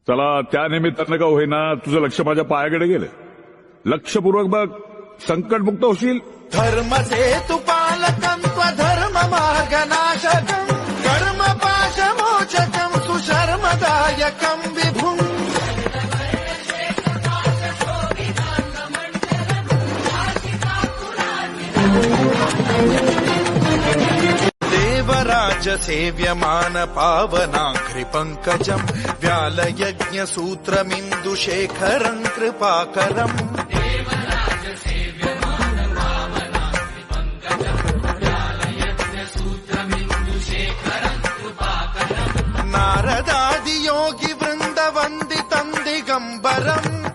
चला त्या निमित्तानं का होईना तुझं लक्ष माझ्या पायाकडे गेलं. लक्षपूर्वक बघ, संकटमुक्त होशील. धर्मसे तु पालकं धर्म मार्गनाशकं कर्म पाशमोचकं सुशर्मदायकं विभुम् देवराज सेव्यमान पावनाघ्रि पंकजम् व्यालयज्ञ सूत्रमिन्दुशेखरं कृपाकरम् नारदादि योगी वृंद वंदितं दिगंबरम्